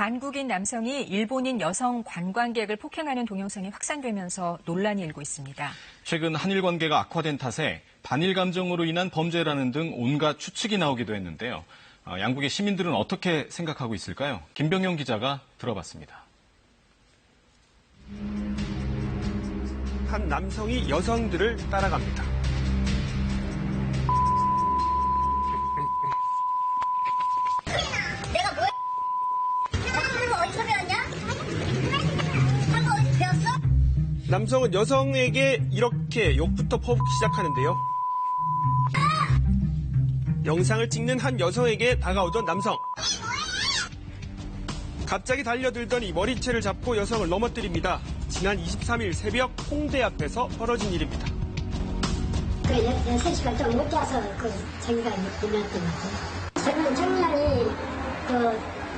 한국인 남성이 일본인 여성 관광객을 폭행하는 동영상이 확산되면서 논란이 일고 있습니다. 최근 한일 관계가 악화된 탓에 반일 감정으로 인한 범죄라는 등 온갖 추측이 나오기도 했는데요. 양국의 시민들은 어떻게 생각하고 있을까요? 김병용 기자가 들어봤습니다. 한 남성이 여성들을 따라갑니다. 내가 뭐야? 한국 어디서 배웠냐? 한국 어디서 배웠어? 남성은 여성에게 이렇게 욕부터 퍼붓기 시작하는데요. 영상을 찍는 한 여성에게 다가오던 남성. 갑자기 달려들더니 머리채를 잡고 여성을 넘어뜨립니다. 지난 23일 새벽 홍대 앞에서 벌어진 일입니다. 3시간 좀 못 자서 자기가 일어났던 것 같아요. 청년이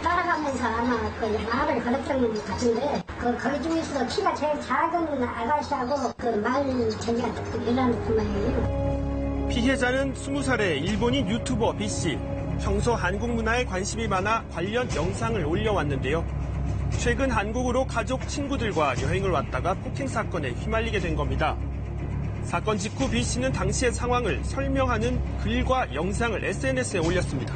따라가면서 아마 말을 걸었던 것 같은데 거기 중에서도 키가 제일 작은 아가씨하고 말 전기가 일어났던 모양이에요. 피해자는 20살의 일본인 유튜버 B씨. 평소 한국 문화에 관심이 많아 관련 영상을 올려왔는데요. 최근 한국으로 가족, 친구들과 여행을 왔다가 폭행 사건에 휘말리게 된 겁니다. 사건 직후 B씨는 당시의 상황을 설명하는 글과 영상을 SNS에 올렸습니다.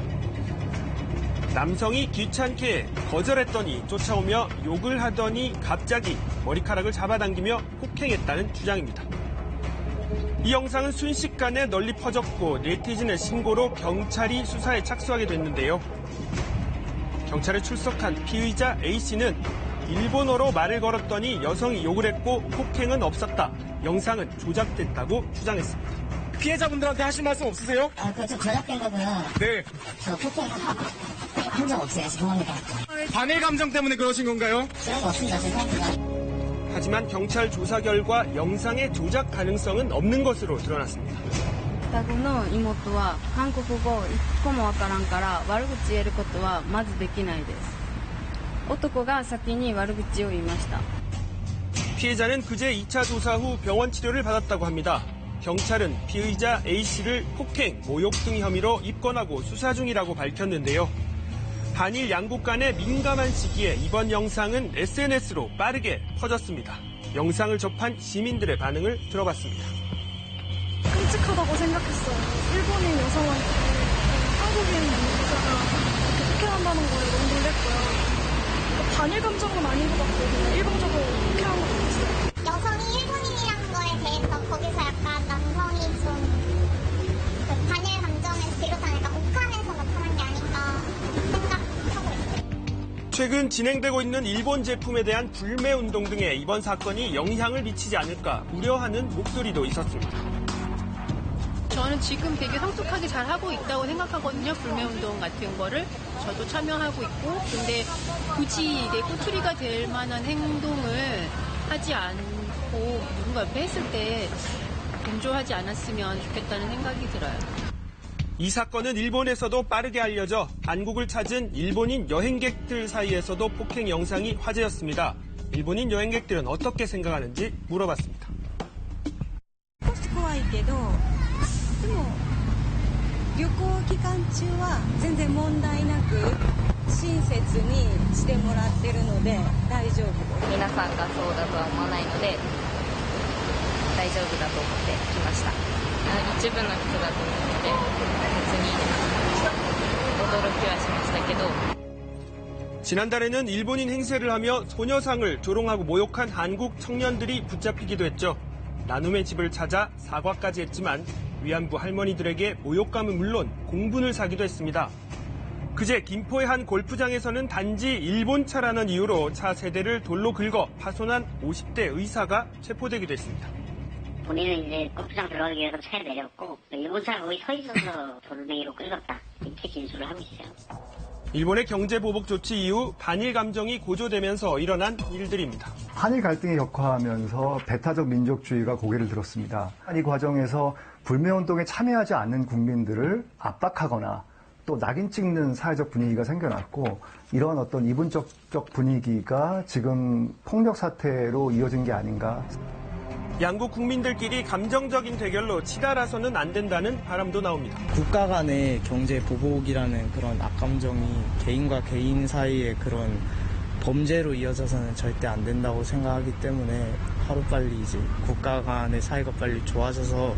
남성이 귀찮게 거절했더니 쫓아오며 욕을 하더니 갑자기 머리카락을 잡아당기며 폭행했다는 주장입니다. 이 영상은 순식간에 널리 퍼졌고 네티즌의 신고로 경찰이 수사에 착수하게 됐는데요. 경찰에 출석한 피의자 A씨는 일본어로 말을 걸었더니 여성이 욕을 했고 폭행은 없었다. 영상은 조작됐다고 주장했습니다. 피해자분들한테 하실 말씀 없으세요? 좀 조작된 거고요. 네. 저 폭행 한 적 없어요. 죄송합니다. 반일 감정 때문에 그러신 건가요? 그런 거 없습니다. 죄송합니다. 하지만 경찰 조사 결과 영상의 조작 가능성은 없는 것으로 드러났습니다. 双子の妹は韓国語一個もわからんから悪口言えることはまずできないです。男が先に悪口を言いました。 피해자는 그제 2차 조사 후 병원 치료를 받았다고 합니다. 경찰은 피의자 A씨를 폭행, 모욕 등 혐의로 입건하고 수사 중이라고 밝혔는데요. 한일 양국 간의 민감한 시기에 이번 영상은 SNS로 빠르게 퍼졌습니다. 영상을 접한 시민들의 반응을 들어봤습니다. 끔찍하다고 생각했어요. 일본인 여성한테 한국인 남자가 그렇게 폭행한다는 거에 너무 놀랬고요. 반일 감정은 아닌 것 같고 그냥 일방적으로 폭행한 것 같았어요. 여성이 일본인이라는 거에 대해서 거기서 약간 남성이 좀 반일 감정을 비롯한 약간 욱하면서 나타난 게 아닌가 생각하고 있어요. 최근 진행되고 있는 일본 제품에 대한 불매 운동 등에 이번 사건이 영향을 미치지 않을까 우려하는 목소리도 있었습니다. 저는 지금 되게 성숙하게 잘 하고 있다고 생각하거든요. 불매운동 같은 거를 저도 참여하고 있고, 근데 굳이 내 꼬투리가 될 만한 행동을 하지 않고 누군가 옆에 했을 때 동조하지 않았으면 좋겠다는 생각이 들어요. 이 사건은 일본에서도 빠르게 알려져 한국을 찾은 일본인 여행객들 사이에서도 폭행 영상이 화제였습니다. 일본인 여행객들은 어떻게 생각하는지 물어봤습니다. でも旅行期間中は全然問題なく親切にしてもらってるので大丈夫です。皆さんがそうだとは思わないので大丈夫だと思って来ました。一部の人だと思うので別に驚きはしましたけど。 지난달에는 일본인 행세를 하며 소녀상을 조롱하고 모욕한 한국 청년들이 붙잡히기도 했죠. 나눔의 집을 찾아 사과까지 했지만 위안부 할머니들에게 모욕감은 물론 공분을 사기도 했습니다. 그제 김포의 한 골프장에서는 단지 일본차라는 이유로 차 세대를 돌로 긁어 파손한 50대 의사가 체포되기도 했습니다. 본인은 이제 골프장 들어가기 위해서 차에 내렸고 일본차가 거기 서 있어서 돌멩이로 긁었다. 이렇게 진술을 하고 있어요. 일본의 경제보복 조치 이후 반일 감정이 고조되면서 일어난 일들입니다. 한일 갈등이 격화하면서 배타적 민족주의가 고개를 들었습니다. 이 과정에서 불매운동에 참여하지 않는 국민들을 압박하거나 또 낙인 찍는 사회적 분위기가 생겨났고 이런 어떤 이분적 분위기가 지금 폭력 사태로 이어진 게 아닌가. 양국 국민들끼리 감정적인 대결로 치달아서는 안 된다는 바람도 나옵니다. 국가 간의 경제 보복이라는 그런 악감정이 개인과 개인 사이의 그런 범죄로 이어져서는 절대 안 된다고 생각하기 때문에 하루빨리 이제 국가 간의 사이가 빨리 좋아져서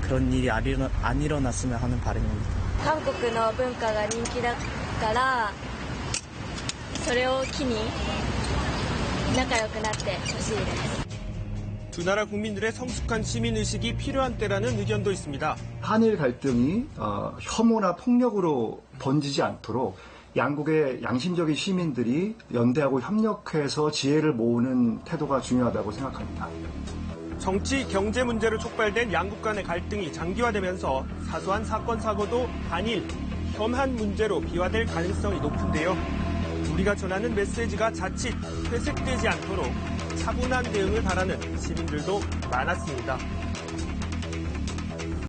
그런 일이 안 일어났으면 하는 바람입니다. 한국의 문화가 人気だからそれを機に仲良くなってほしいです。 두 나라 국민들의 성숙한 시민의식이 필요한 때라는 의견도 있습니다. 한일 갈등이 혐오나 폭력으로 번지지 않도록 양국의 양심적인 시민들이 연대하고 협력해서 지혜를 모으는 태도가 중요하다고 생각합니다. 정치, 경제 문제로 촉발된 양국 간의 갈등이 장기화되면서 사소한 사건, 사고도 반일, 혐한 문제로 비화될 가능성이 높은데요. 우리가 전하는 메시지가 자칫 회색되지 않도록 차분한 대응을 바라는 시민들도 많았습니다.